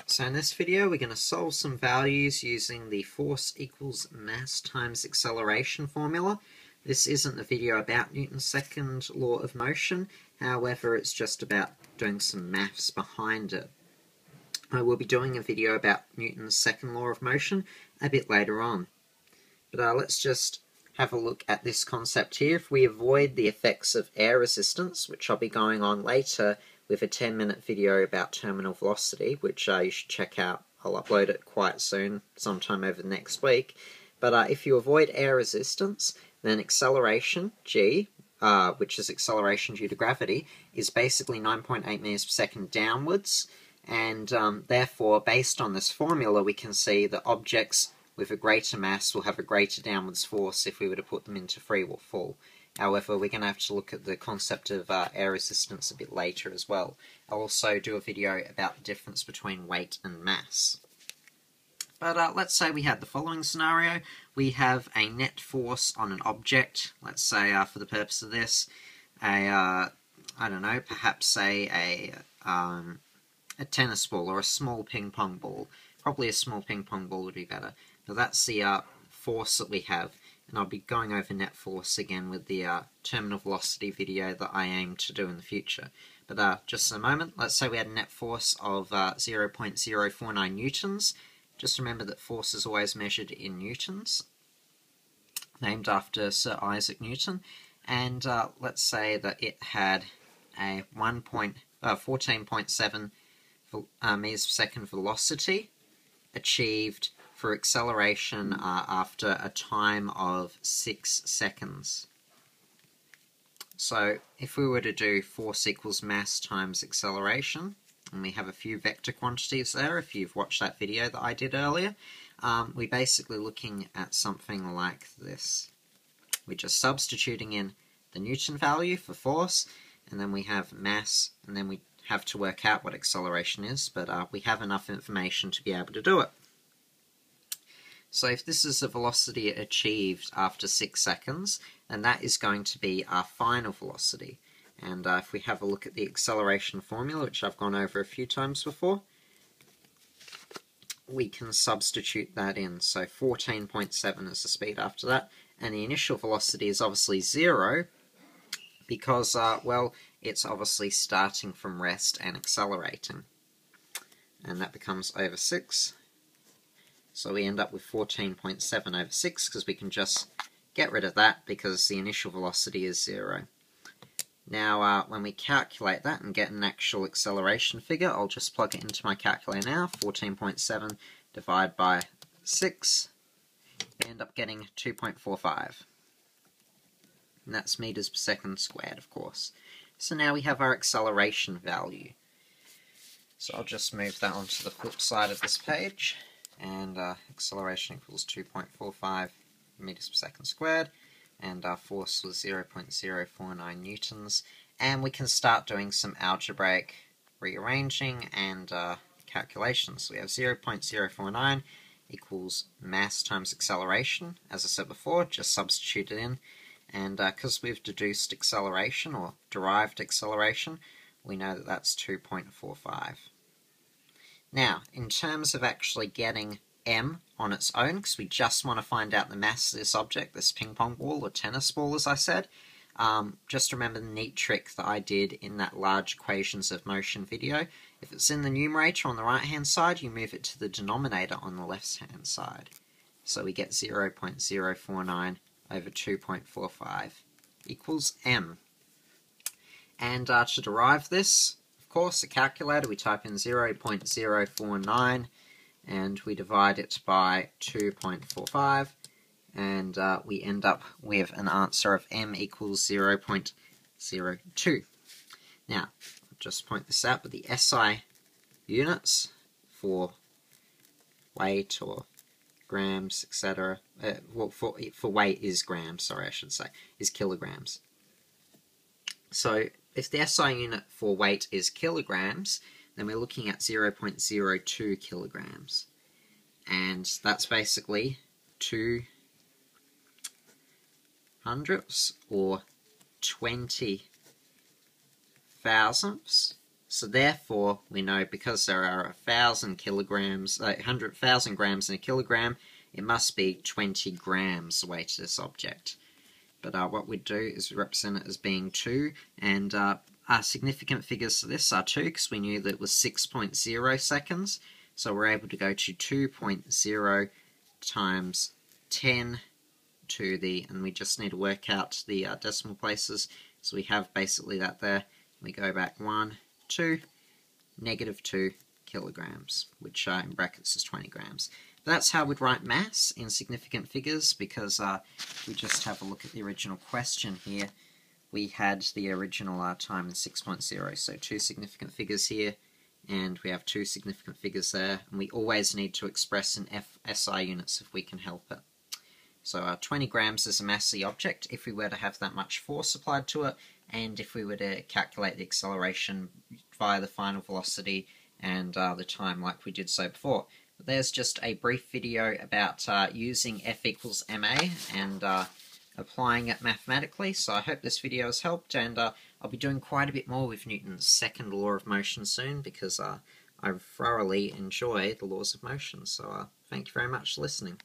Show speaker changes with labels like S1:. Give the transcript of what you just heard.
S1: So in this video we're going to solve some values using the force equals mass times acceleration formula. This isn't a video about Newton's second law of motion, however it's just about doing some maths behind it. I will be doing a video about Newton's second law of motion a bit later on. But let's just have a look at this concept here. If we avoid the effects of air resistance, which I'll be going on later with a 10-minute video about terminal velocity, which you should check out. I'll upload it quite soon, sometime over the next week. But if you avoid air resistance, then acceleration, g, which is acceleration due to gravity, is basically 9.8 meters per second downwards. And therefore, based on this formula, we can see that objects with a greater mass will have a greater downwards force if we were to put them into free fall. However, we're going to have to look at the concept of air resistance a bit later as well. I'll also do a video about the difference between weight and mass. But let's say we had the following scenario. We have a net force on an object. Let's say, for the purpose of this, I don't know, perhaps say a tennis ball or a small ping pong ball. Probably a small ping pong ball would be better. But that's the force that we have. And I'll be going over net force again with the terminal velocity video that I aim to do in the future. But just a moment, let's say we had a net force of 0.049 newtons. Just remember that force is always measured in newtons, named after Sir Isaac Newton. And let's say that it had a 14.7 meters per second velocity achieved for acceleration after a time of 6 seconds. So if we were to do force equals mass times acceleration, and we have a few vector quantities there, if you've watched that video that I did earlier, we're basically looking at something like this. We're just substituting in the Newton value for force, and then we have mass, and then we have to work out what acceleration is, but we have enough information to be able to do it. So if this is the velocity achieved after 6 seconds, then that is going to be our final velocity. And if we have a look at the acceleration formula, which I've gone over a few times before, we can substitute that in. So 14.7 is the speed after that, and the initial velocity is obviously 0, because, well, it's obviously starting from rest and accelerating. And that becomes over 6. So we end up with 14.7 over 6, because we can just get rid of that because the initial velocity is 0. Now, when we calculate that and get an actual acceleration figure, I'll just plug it into my calculator now. 14.7 divided by 6, we end up getting 2.45. And that's meters per second squared, of course. So now we have our acceleration value. So I'll just move that onto the flip side of this page. And acceleration equals 2.45 meters per second squared, and our force was 0.049 newtons. And we can start doing some algebraic rearranging and calculations. So we have 0.049 equals mass times acceleration. As I said before, just substitute it in. And because we've deduced acceleration, or derived acceleration, we know that that's 2.45. Now, in terms of actually getting m on its own, because we just want to find out the mass of this object, this ping pong ball or tennis ball, as I said, just remember the neat trick that I did in that large equations of motion video. If it's in the numerator on the right-hand side, you move it to the denominator on the left-hand side. So we get 0.049 over 2.45 equals m. And to derive this, of course, a calculator, we type in 0.049 and we divide it by 2.45, and we end up with an answer of m equals 0.02. Now, I'll just point this out, but the SI units for weight or grams, etc., well, for weight is grams, sorry, I should say, is kilograms. So if the SI unit for weight is kilograms, then we're looking at 0.02 kilograms. And that's basically 2 hundredths or 20 thousandths So therefore, we know because there are 1,000 kilograms, 100,000 grams in a kilogram, it must be 20 grams the weight of this object. But what we do is we represent it as being 2, and our significant figures for this are 2, because we knew that it was 6.0 seconds, so we're able to go to 2.0 times 10 to the, and we just need to work out the decimal places, so we have basically that there. We go back 1, 2, -2 kilograms, which in brackets is 20 grams. That's how we'd write mass in significant figures, because if we just have a look at the original question here, we had the original time in 6.0, so 2 significant figures here, and we have 2 significant figures there, and we always need to express in SI units if we can help it. So 20 grams is a mass of the object if we were to have that much force applied to it, and if we were to calculate the acceleration via the final velocity and the time like we did so before. But there's just a brief video about using F equals ma and applying it mathematically, so I hope this video has helped, and I'll be doing quite a bit more with Newton's second law of motion soon, because I thoroughly enjoy the laws of motion. So thank you very much for listening.